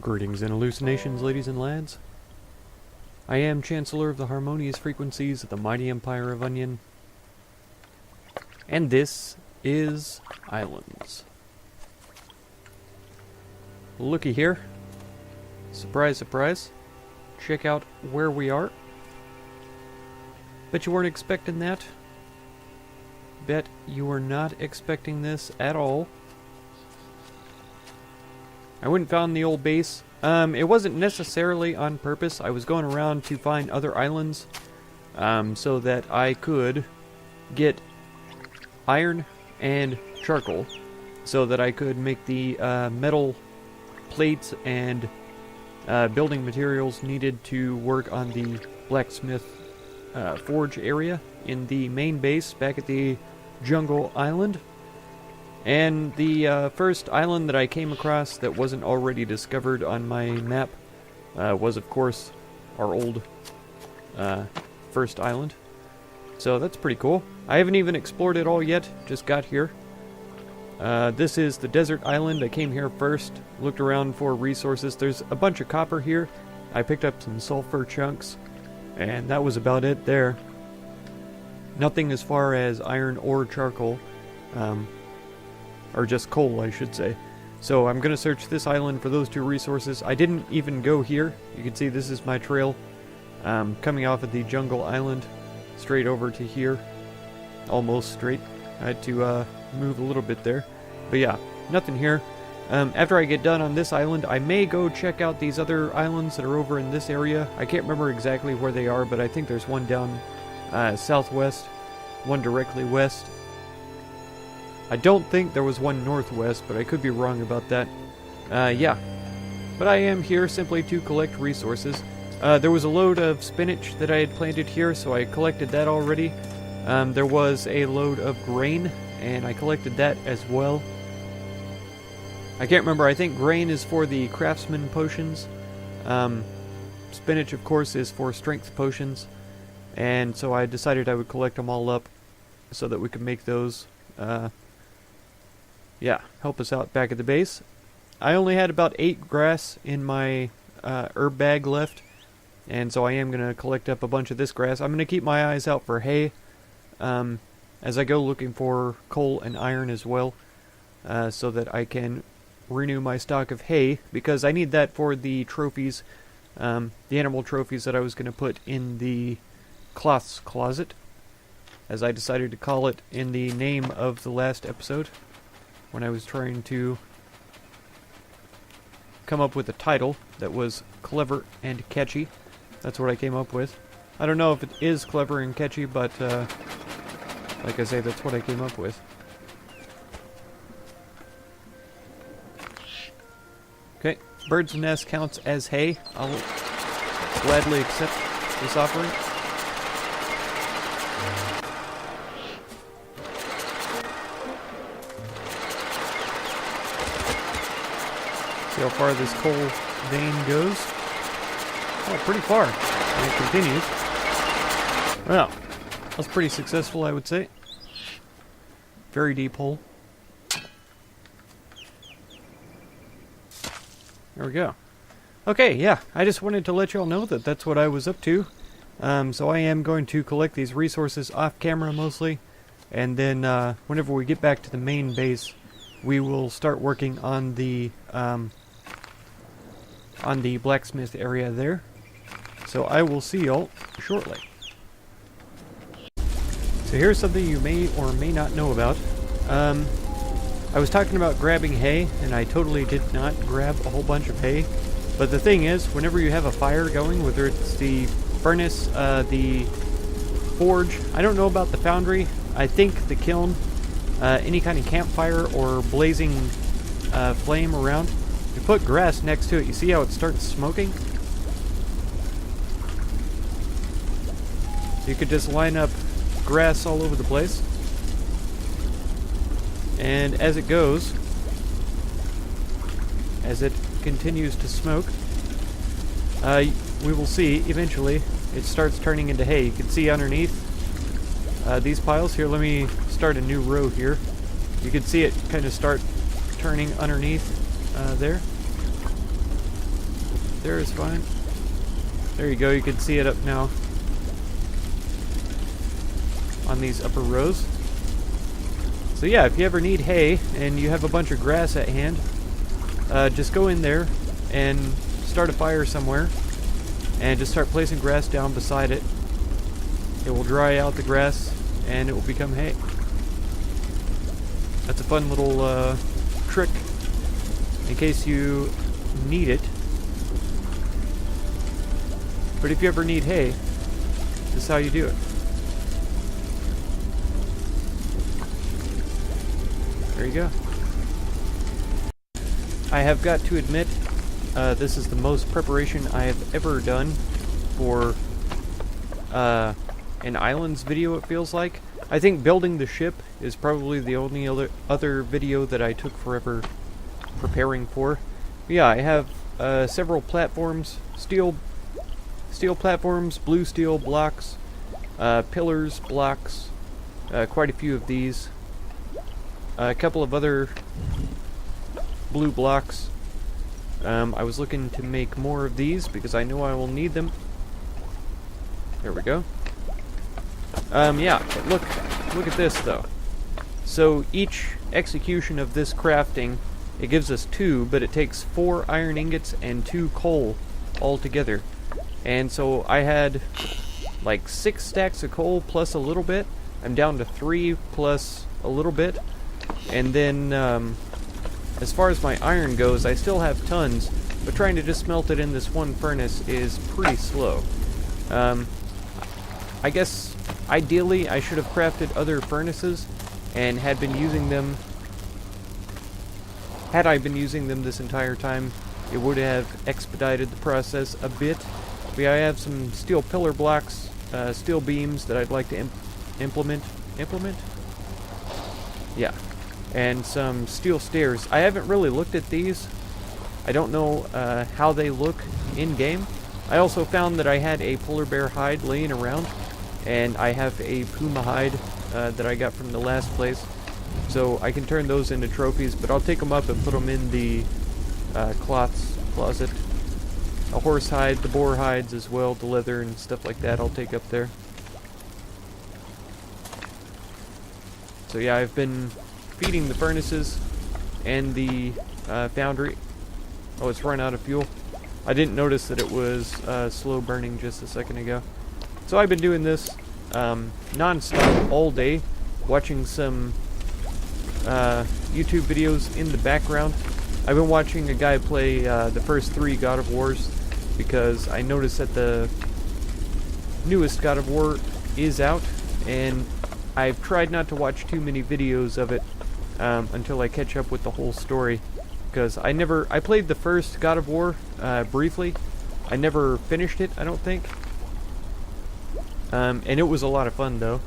Greetings and hallucinations, ladies and lads. I am Chancellor of the harmonious frequencies of the mighty empire of Onion. And this is Ylands. Looky here. Surprise, surprise. Check out where we are. Bet you weren't expecting that. Bet you were not expecting this at all. I went and found the old base. It wasn't necessarily on purpose. I was going around to find other islands so that I could get iron and charcoal so that I could make the metal plates and building materials needed to work on the Blacksmith Forge area in the main base back at the Jungle Island. And the first island that I came across that wasn't already discovered on my map was, of course, our old first island. So that's pretty cool. I haven't even explored it all yet, just got here. This is the desert island. I came here first, looked around for resources. There's a bunch of copper here. I picked up some sulfur chunks, and that was about it there. Nothing as far as iron or charcoal. Or just coal, I should say. So I'm going to search this island for those two resources. I didn't even go here. You can see this is my trail coming off of the Jungle Island straight over to here. Almost straight. I had to move a little bit there. But yeah, nothing here. After I get done on this island, I may go check out these other islands that are over in this area. I can't remember exactly where they are, but I think there's one down southwest, one directly west. I don't think there was one northwest, but I could be wrong about that. Yeah. But I am here simply to collect resources. There was a load of spinach that I had planted here, so I collected that already. There was a load of grain, and I collected that as well. I can't remember. I think grain is for the craftsman potions. Spinach, of course, is for strength potions. And so I decided I would collect them all up so that we could make those... yeah, help us out back at the base. I only had about 8 grass in my herb bag left, and so I am going to collect up a bunch of this grass. I'm going to keep my eyes out for hay as I go looking for coal and iron as well, so that I can renew my stock of hay, because I need that for the trophies, the animal trophies that I was going to put in the cloths closet, as I decided to call it in the name of the last episode, when I was trying to come up with a title that was clever and catchy. That's what I came up with. I don't know if it is clever and catchy, but like I say, that's what I came up with. Okay, bird's nest counts as hay. I'll gladly accept this offering. See how far this coal vein goes. Oh, pretty far. And it continues. Well, that's pretty successful, I would say. Very deep hole. There we go. Okay, yeah, I just wanted to let y'all know that that's what I was up to. So I am going to collect these resources off camera mostly. And then whenever we get back to the main base, we will start working on the blacksmith area there. So I will see y'all shortly. So here's something you may or may not know about. I was talking about grabbing hay, and I totally did not grab a whole bunch of hay. But the thing is, whenever you have a fire going, whether it's the furnace, the forge, I don't know about the foundry, I think the kiln, any kind of campfire or blazing flame around, you put grass next to it, you see how it starts smoking? You could just line up grass all over the place. And as it goes, as it continues to smoke, we will see eventually it starts turning into hay. You can see underneath these piles here. Let me start a new row here. You can see it kind of start turning underneath there. there is fine. There you go, you can see it up now on these upper rows. So yeah, if you ever need hay and you have a bunch of grass at hand, just go in there and start a fire somewhere and just start placing grass down beside it. It will dry out the grass and it will become hay. That's a fun little trick in case you need it. But if you ever need hay, this is how you do it. There you go. I have got to admit, this is the most preparation I have ever done for an Ylands video, it feels like. I think building the ship is probably the only other video that I took forever preparing for. But yeah, I have several platforms, steel platforms, blue steel blocks, pillars, blocks, quite a few of these, a couple of other blue blocks. I was looking to make more of these because I know I will need them. There we go. Yeah, look at this though. So each execution of this crafting, it gives us 2, but it takes 4 iron ingots and 2 coal all together. And so I had like 6 stacks of coal plus a little bit. I'm down to 3 plus a little bit. And then as far as my iron goes, I still have tons, but trying to just smelt it in this one furnace is pretty slow. I guess ideally I should have crafted other furnaces and had been using them. Had I been using them this entire time, it would have expedited the process a bit. But yeah, I have some steel pillar blocks, steel beams that I'd like to implement? Yeah. And some steel stairs. I haven't really looked at these. I don't know how they look in-game. I also found that I had a polar bear hide laying around, and I have a puma hide that I got from the last place. So I can turn those into trophies, but I'll take them up and put them in the closet. A horse hide, the boar hides as well, the leather and stuff like that I'll take up there. So yeah, I've been feeding the furnaces and the foundry. Oh, it's run out of fuel. I didn't notice that it was slow burning just a second ago. So I've been doing this non-stop all day, watching some YouTube videos in the background. I've been watching a guy play the first 3 God of Wars because I noticed that the newest God of War is out, and I've tried not to watch too many videos of it until I catch up with the whole story, because I played the first God of War briefly. I never finished it, I don't think. And it was a lot of fun though.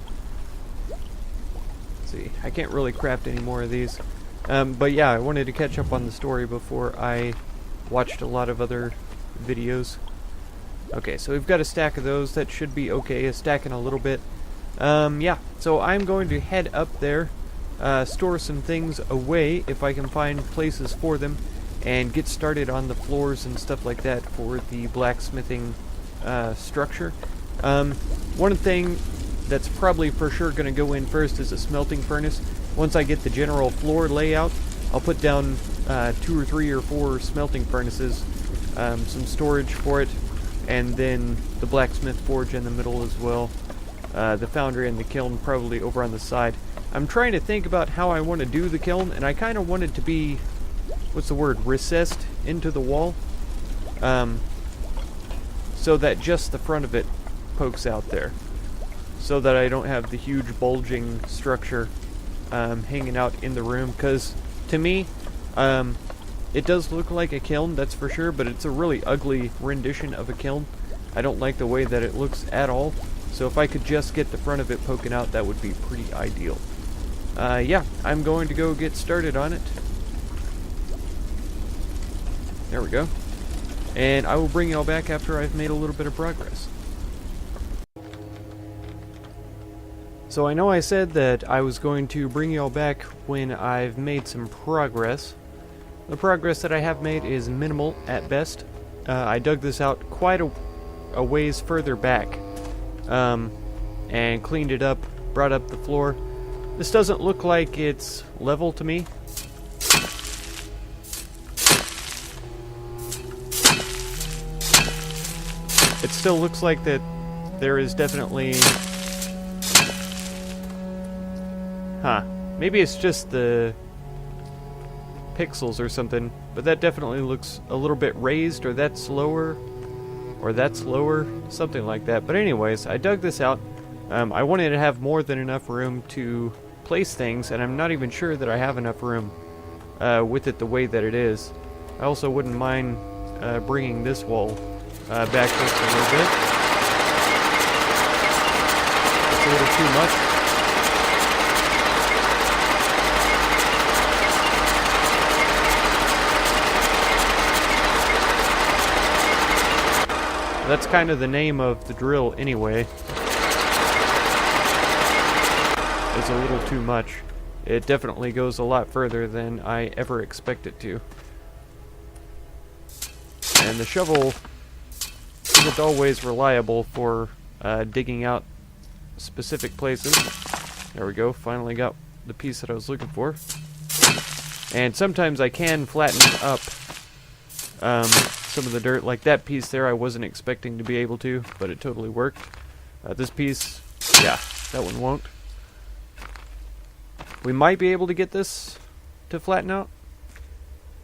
Let's see, I can't really craft any more of these. But yeah, I wanted to catch up on the story before I watched a lot of other videos. Okay, so we've got a stack of those. That should be okay, a stack and a little bit. Yeah, so I'm going to head up there, store some things away if I can find places for them, and get started on the floors and stuff like that for the blacksmithing structure. One thing that's probably for sure going to go in first is a smelting furnace. Once I get the general floor layout, I'll put down 2 or 3 or 4 smelting furnaces, some storage for it, and then the blacksmith forge in the middle as well. The foundry and the kiln probably over on the side. I'm trying to think about how I want to do the kiln, and I kind of want it to be, what's the word, recessed into the wall, so that just the front of it pokes out there, so that I don't have the huge bulging structure hanging out in the room, because to me it does look like a kiln, that's for sure, but it's a really ugly rendition of a kiln. I don't like the way that it looks at all, so if I could just get the front of it poking out, that would be pretty ideal. Yeah, I'm going to go get started on it. There we go. And I will bring y'all back after I've made a little bit of progress. So I know I said that I was going to bring y'all back when I've made some progress. The progress that I have made is minimal at best. I dug this out quite a ways further back, and cleaned it up, brought up the floor. This doesn't look like it's level to me. It still looks like that there is definitely... Maybe it's just the pixels or something, but that definitely looks a little bit raised, or that's lower, something like that. But anyways, I dug this out. I wanted to have more than enough room to place things, and I'm not even sure that I have enough room with it the way that it is. I also wouldn't mind bringing this wall back just a little bit. It's a little too much. That's kind of the name of the drill anyway. It's a little too much. It definitely goes a lot further than I ever expect it to. And the shovel isn't always reliable for digging out specific places. There we go, finally got the piece that I was looking for. And sometimes I can flatten up some of the dirt, like that piece there I wasn't expecting to be able to, but it totally worked. This piece, yeah, that one won't. We might be able to get this to flatten out.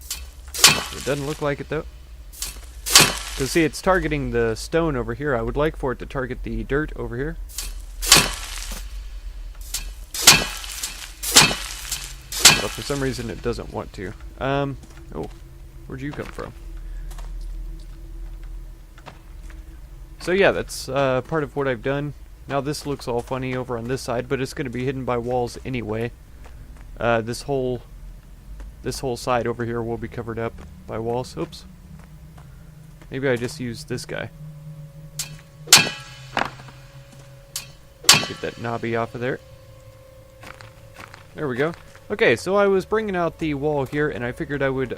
It doesn't look like it though. Because see, it's targeting the stone over here. I would like for it to target the dirt over here. But for some reason it doesn't want to. Oh, where'd you come from? So yeah, that's part of what I've done. Now this looks all funny over on this side, but it's going to be hidden by walls anyway. This whole side over here will be covered up by walls. Oops. Maybe I just use this guy. Get that knobby off of there. There we go. Okay, so I was bringing out the wall here, and I figured I would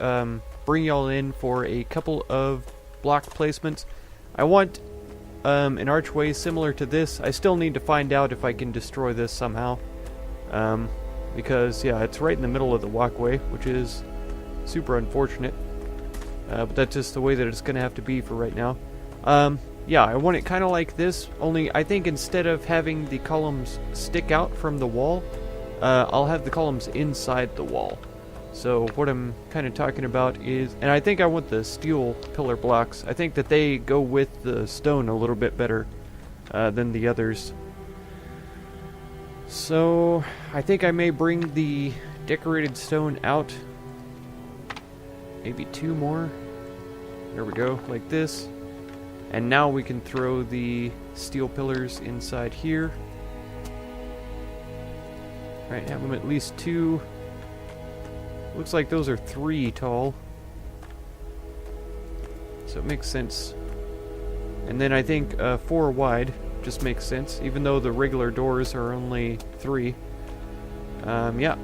bring y'all in for a couple of block placements. I want an archway similar to this. I still need to find out if I can destroy this somehow. Because, yeah, it's right in the middle of the walkway, which is super unfortunate. But that's just the way that it's going to have to be for right now. Yeah, I want it kind of like this, only I think instead of having the columns stick out from the wall, I'll have the columns inside the wall. So what I'm kind of talking about is, and I think I want the steel pillar blocks. I think that they go with the stone a little bit better than the others. So I think I may bring the decorated stone out. Maybe 2 more. There we go, like this. And now we can throw the steel pillars inside here. Right, have them at least 2. Looks like those are 3 tall. So it makes sense. And then I think 4 wide just makes sense, even though the regular doors are only 3. Yeah,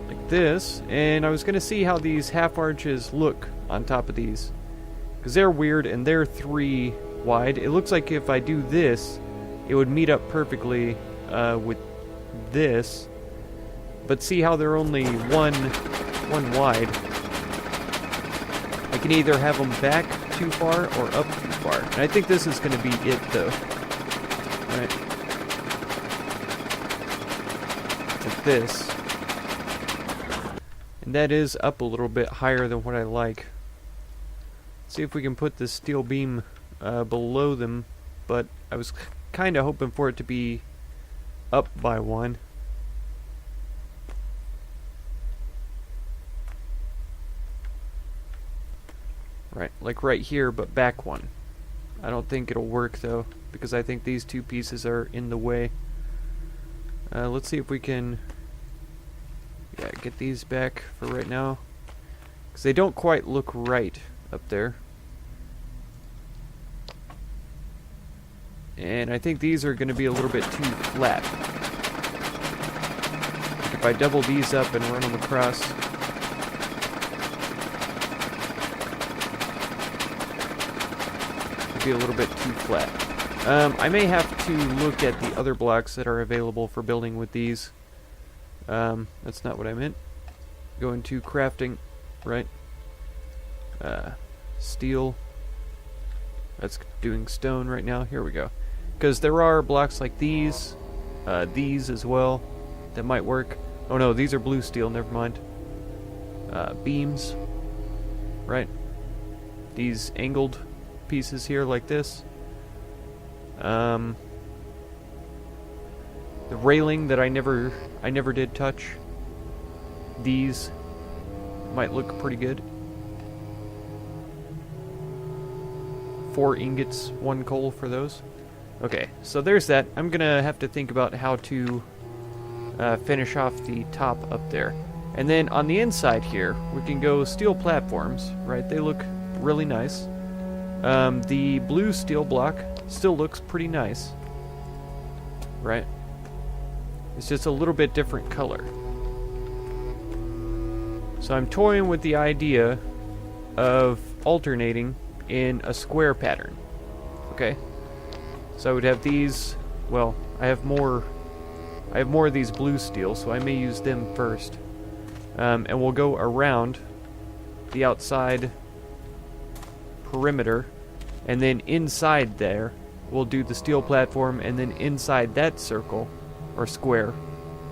like this. And I was going to see how these half arches look on top of these, because they're weird and they're 3 wide. It looks like if I do this, it would meet up perfectly with this. But see how they're only one wide. I can either have them back too far or up too far. And I think this is going to be it though. Right. Like this. And that is up a little bit higher than what I like. Let's see if we can put this steel beam below them, but I was kind of hoping for it to be up by 1. Right, like right here, but back 1. I don't think it'll work though, because I think these 2 pieces are in the way. Let's see if we can get these back for right now, because they don't quite look right up there. And I think these are going to be a little bit too flat. Like if I double these up and run them across. to be a little bit too flat. I may have to look at the other blocks that are available for building with these. That's not what I meant. Go into crafting, right? Steel. That's doing stone right now. Here we go. Because there are blocks like these as well, that might work. Oh no, these are blue steel, never mind. Beams, right? These angled pieces here like this. The railing that I never did touch. These might look pretty good. 4 ingots, 1 coal for those. Okay, so there's that. I'm gonna have to think about how to finish off the top up there. And then on the inside here, we can go steel platforms, right? They look really nice. The blue steel block still looks pretty nice, right? It's just a little bit different color. So I'm toying with the idea of alternating in a square pattern. Okay? So I would have these, well, I have more of these blue steel, so I may use them first. And we'll go around the outside perimeter, and then inside there we'll do the steel platform, and then inside that circle or square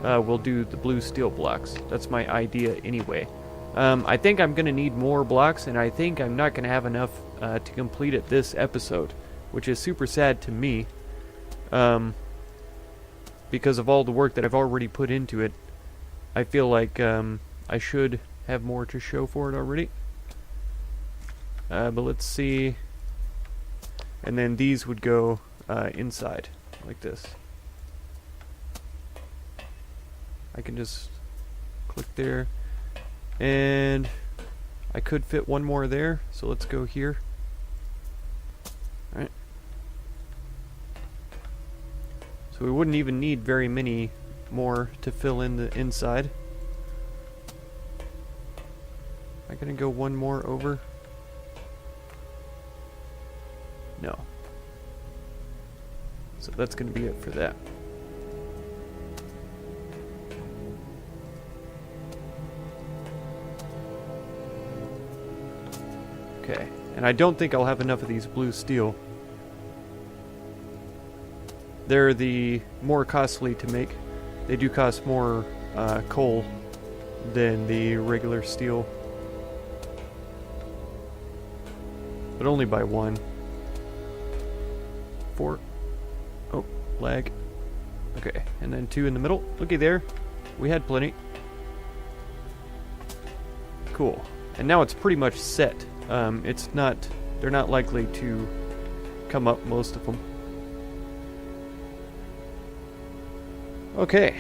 we'll do the blue steel blocks. That's my idea anyway. I think I'm gonna need more blocks, and I think I'm not gonna have enough to complete it this episode, which is super sad to me, because of all the work that I've already put into it. I feel like I should have more to show for it already. But let's see. And then these would go inside, like this. I can just click there. And I could fit one more there, so let's go here. Alright. So we wouldn't even need very many more to fill in the inside. Am I gonna go one more over? No. So that's gonna be it for that. Okay, and I don't think I'll have enough of these blue steel. They're the more costly to make. They do cost more coal than the regular steel. But only by 1. 4. Oh, lag. Okay, and then 2 in the middle. Looky there. We had plenty. Cool. And now it's pretty much set. They're not likely to come up, most of them. Okay,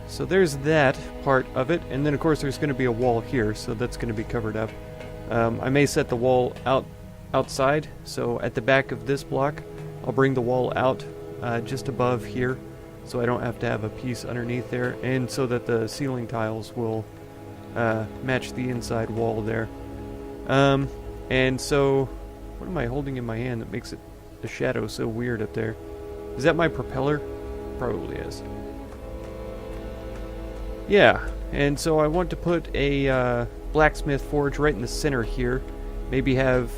so there's that part of it, and then of course there's going to be a wall here, so that's going to be covered up. I may set the wall outside, so at the back of this block, I'll bring the wall out just above here, so I don't have to have a piece underneath there, and so that the ceiling tiles will match the inside wall there. And so, what am I holding in my hand that makes the shadow so weird up there? Is that my propeller? Probably is. Yeah, and so I want to put a Blacksmith Forge right in the center here. Maybe have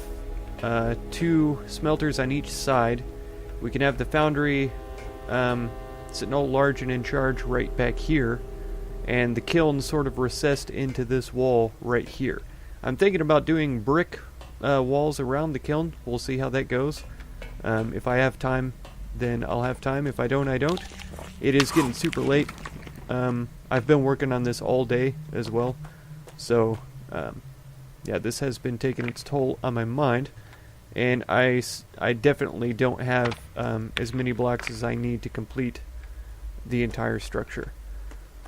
2 smelters on each side. We can have the foundry sitting all large and in charge right back here, and the kiln sort of recessed into this wall right here. I'm thinking about doing brick walls around the kiln. We'll see how that goes. If I have time, then I'll have time. If I don't, I don't. It is getting super late. I've been working on this all day as well. So, yeah, this has been taking its toll on my mind. And I definitely don't have as many blocks as I need to complete the entire structure.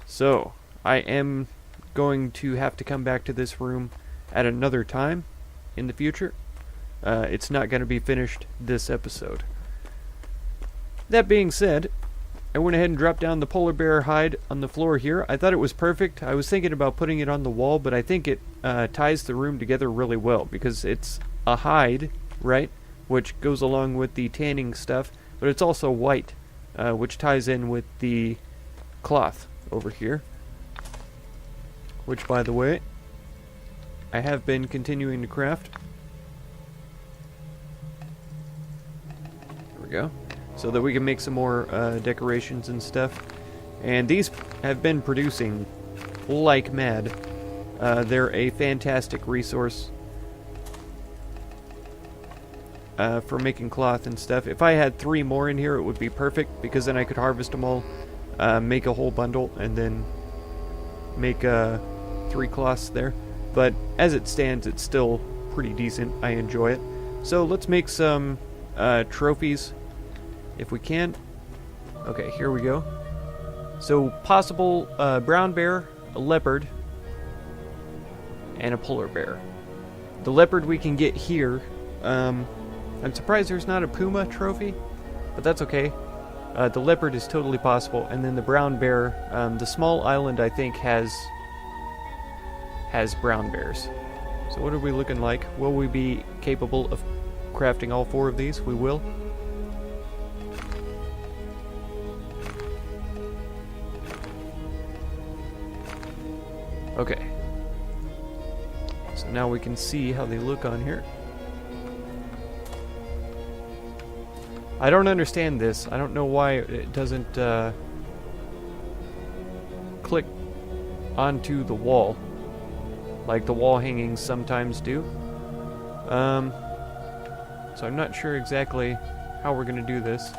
So, I am going to have to come back to this room at another time in the future. It's not going to be finished this episode. That being said, I went ahead and dropped down the polar bear hide on the floor here. I thought it was perfect. I was thinking about putting it on the wall, but I think it ties the room together really well because it's a hide, right? which goes along with the tanning stuff, but it's also white, which ties in with the cloth over here, which, by the way, I have been continuing to craft. There we go. So that we can make some more decorations and stuff. And these have been producing like mad. They're a fantastic resource for making cloth and stuff. If I had 3 more in here, it would be perfect, because then I could harvest them all, make a whole bundle, and then make 3 cloths there. But as it stands, it's still pretty decent. I enjoy it. So let's make some trophies if we can. Okay, here we go. So possible brown bear, a leopard, and a polar bear. The leopard we can get here. I'm surprised there's not a puma trophy, but that's okay. The leopard is totally possible, and then the brown bear, the small island I think has brown bears. So what are we looking like? Will we be capable of crafting all 4 of these? We will. Okay. So now we can see how they look on here. I don't understand this. I don't know why it doesn't click onto the wall like the wall hangings sometimes do. So I'm not sure exactly how we're going to do this.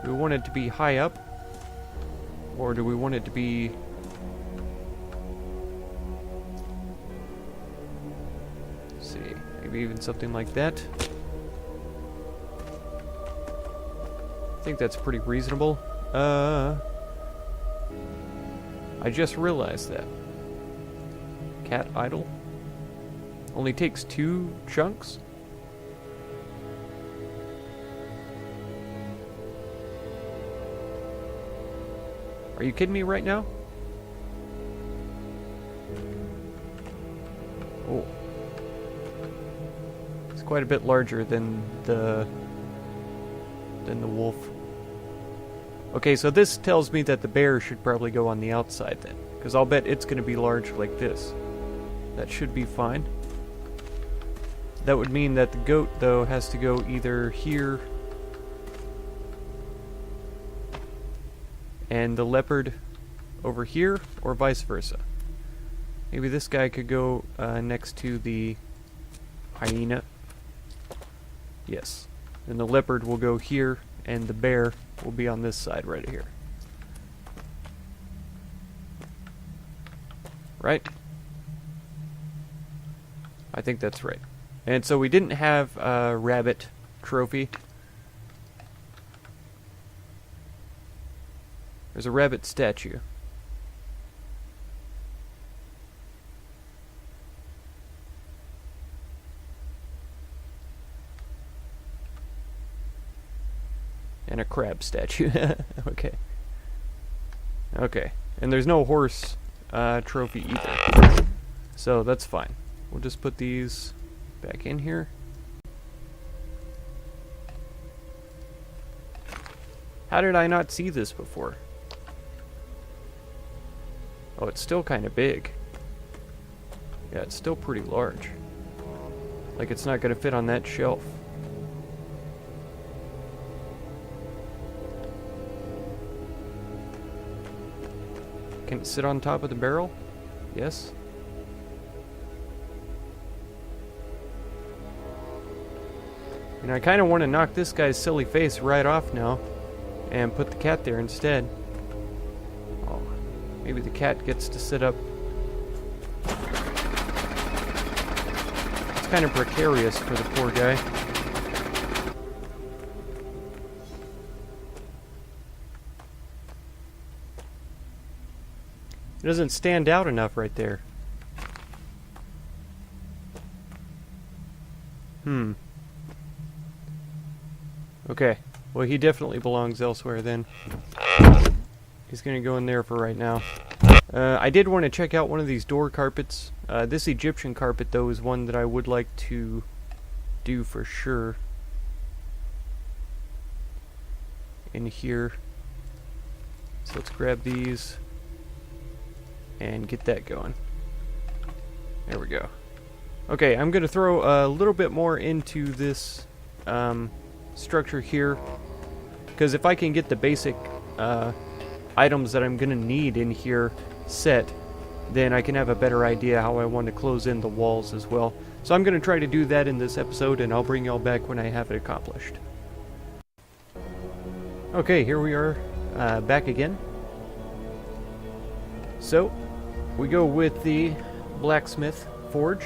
Do we want it to be high up? Or do we want it to be... Let's see, maybe even something like that. I think that's pretty reasonable. I just realized that. Cat idle. Only takes 2 chunks? Are you kidding me right now? Oh. It's quite a bit larger than the wolf. Okay, so this tells me that the bear should probably go on the outside then, because I'll bet it's going to be large like this. That should be fine. That would mean that the goat, though, has to go either here and the leopard over here, or vice versa. Maybe this guy could go next to the hyena. Yes. And the leopard will go here, and the bear will be on this side right here. Right? I think that's right. And so we didn't have a rabbit trophy. There's a rabbit statue. And a crab statue. Okay. Okay. And there's no horse trophy either. So that's fine. We'll just put these back in here. How did I not see this before? Oh, it's still kind of big. Yeah, it's still pretty large. Like it's not going to fit on that shelf. Can it sit on top of the barrel? Yes. And I kind of want to knock this guy's silly face right off now and put the cat there instead. Oh, maybe the cat gets to sit up. It's kind of precarious for the poor guy. It doesn't stand out enough right there. Okay, well he definitely belongs elsewhere then. He's gonna go in there for right now. I did want to check out one of these door carpets. This Egyptian carpet though is one that I would like to do for sure. in here. So let's grab these and get that going. There we go. Okay, I'm going to throw a little bit more into this structure here, because if I can get the basic items that I'm going to need in here set, then I can have a better idea how I want to close in the walls as well. So I'm going to try to do that in this episode, and I'll bring y'all back when I have it accomplished. Okay, here we are back again. So, we go with the Blacksmith Forge.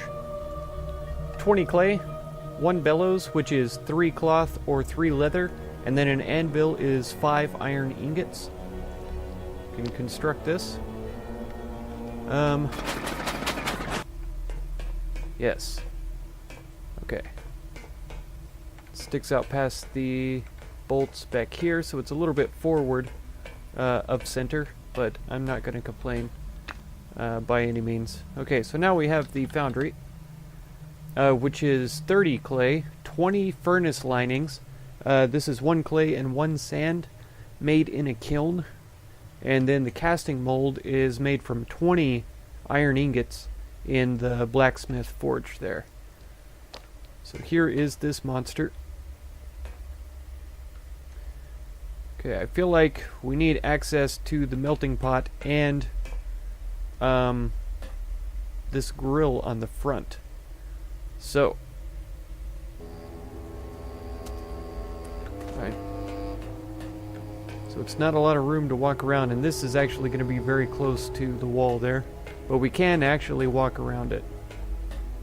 20 clay, 1 bellows, which is 3 cloth or 3 leather, and then an anvil is 5 iron ingots. You can construct this. Yes. Okay. Sticks out past the bolts back here, so it's a little bit forward of center, but I'm not going to complain by any means. Okay, so now we have the foundry, which is 30 clay, 20 furnace linings. This is 1 clay and 1 sand made in a kiln. And then the casting mold is made from 20 iron ingots in the Blacksmith Forge there. So here is this monster. Okay, I feel like we need access to the melting pot and this grill on the front. So, alright. So it's not a lot of room to walk around, and this is actually going to be very close to the wall there, but we can actually walk around it.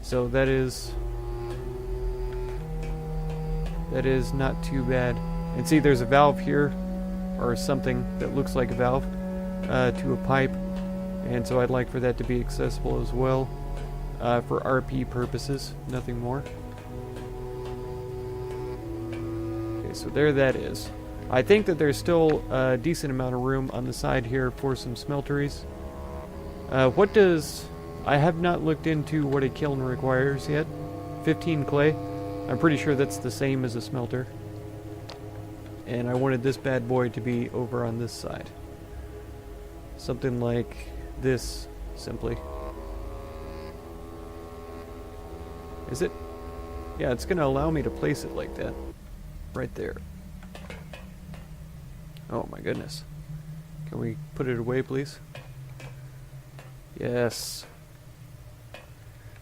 So that is not too bad. And see, there's a valve here, or something that looks like a valve, to a pipe, and so I'd like for that to be accessible as well, for RP purposes, nothing more. Okay, so there that is. I think that there's still a decent amount of room on the side here for some smelteries. I have not looked into what a kiln requires yet. 15 clay. I'm pretty sure that's the same as a smelter. And I wanted this bad boy to be over on this side. Something like this, simply. Is it? Yeah, it's going to allow me to place it like that. Right there. Oh my goodness. Can we put it away, please? Yes.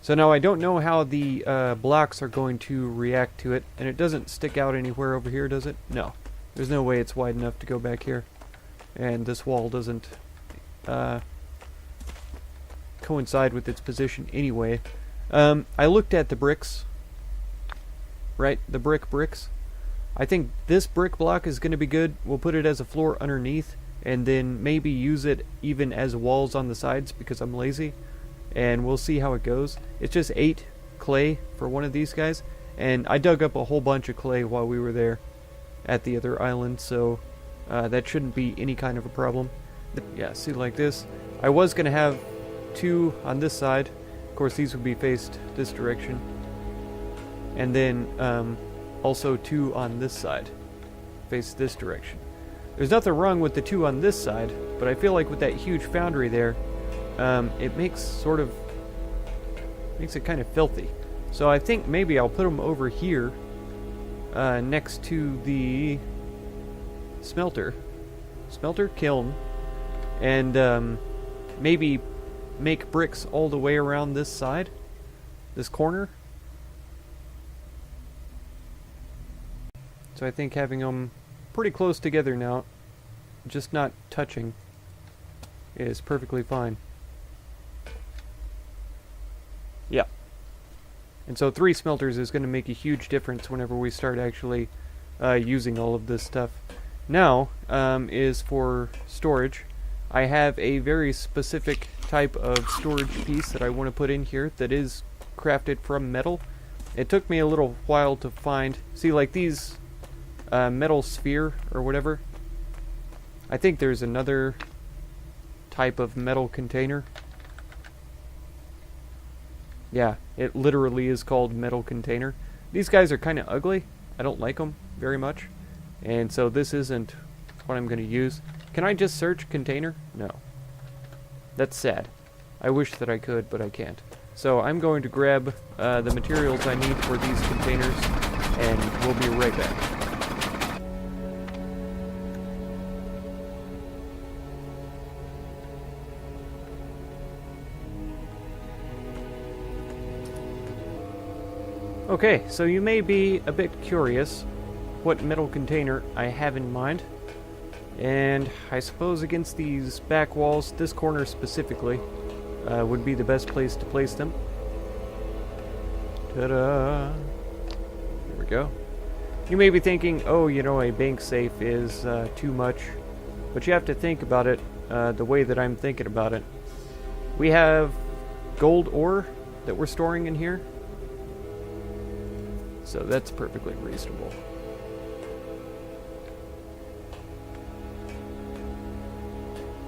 So now I don't know how the blocks are going to react to it, and it doesn't stick out anywhere over here, does it? No. There's no way it's wide enough to go back here. And this wall doesn't coincide with its position anyway. I looked at the bricks. Right? The bricks. I think this brick block is going to be good. We'll put it as a floor underneath, and then maybe use it even as walls on the sides because I'm lazy. And we'll see how it goes. It's just 8 clay for one of these guys, and I dug up a whole bunch of clay while we were there at the other island, so that shouldn't be any kind of a problem. Yeah, see, like this. I was going to have 2 on this side. Of course, these would be faced this direction. And then also 2 on this side, face this direction. There's nothing wrong with the 2 on this side, but I feel like with that huge foundry there, it makes it kind of filthy. So I think maybe I'll put them over here, next to the kiln, and maybe make bricks all the way around this side, this corner. So I think having them pretty close together now, just not touching, is perfectly fine. Yeah. And so 3 smelters is going to make a huge difference whenever we start actually using all of this stuff. Now is for storage. I have a very specific type of storage piece that I want to put in here that is crafted from metal. It took me a little while to find. See, like these metal sphere or whatever. I think there's another type of metal container. Yeah, it literally is called metal container. These guys are kind of ugly. I don't like them very much. And so this isn't what I'm going to use. Can I just search container? No. That's sad. I wish that I could, but I can't. So I'm going to grab the materials I need for these containers, and we'll be right back. Okay, so you may be a bit curious what metal container I have in mind. And I suppose against these back walls, this corner specifically, would be the best place to place them. Ta-da! There we go. You may be thinking, oh, you know, a bank safe is too much. But you have to think about it the way that I'm thinking about it. We have gold ore that we're storing in here. So that's perfectly reasonable.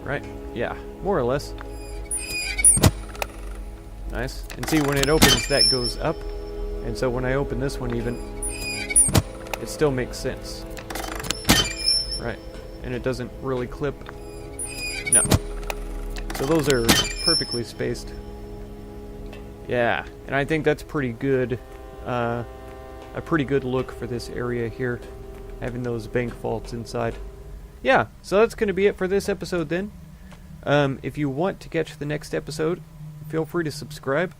Right? Yeah, more or less. Nice. And see, when it opens, that goes up. And so when I open this one even, it still makes sense. Right. And it doesn't really clip. No. So those are perfectly spaced. Yeah. And I think that's pretty good. A pretty good look for this area here, having those bank vaults inside. Yeah, so that's going to be it for this episode then. If you want to catch the next episode, feel free to subscribe.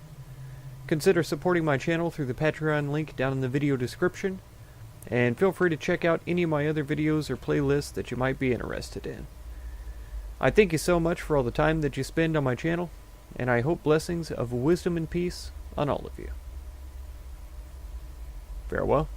Consider supporting my channel through the Patreon link down in the video description. And feel free to check out any of my other videos or playlists that you might be interested in. I thank you so much for all the time that you spend on my channel, and I hope blessings of wisdom and peace on all of you. Farewell.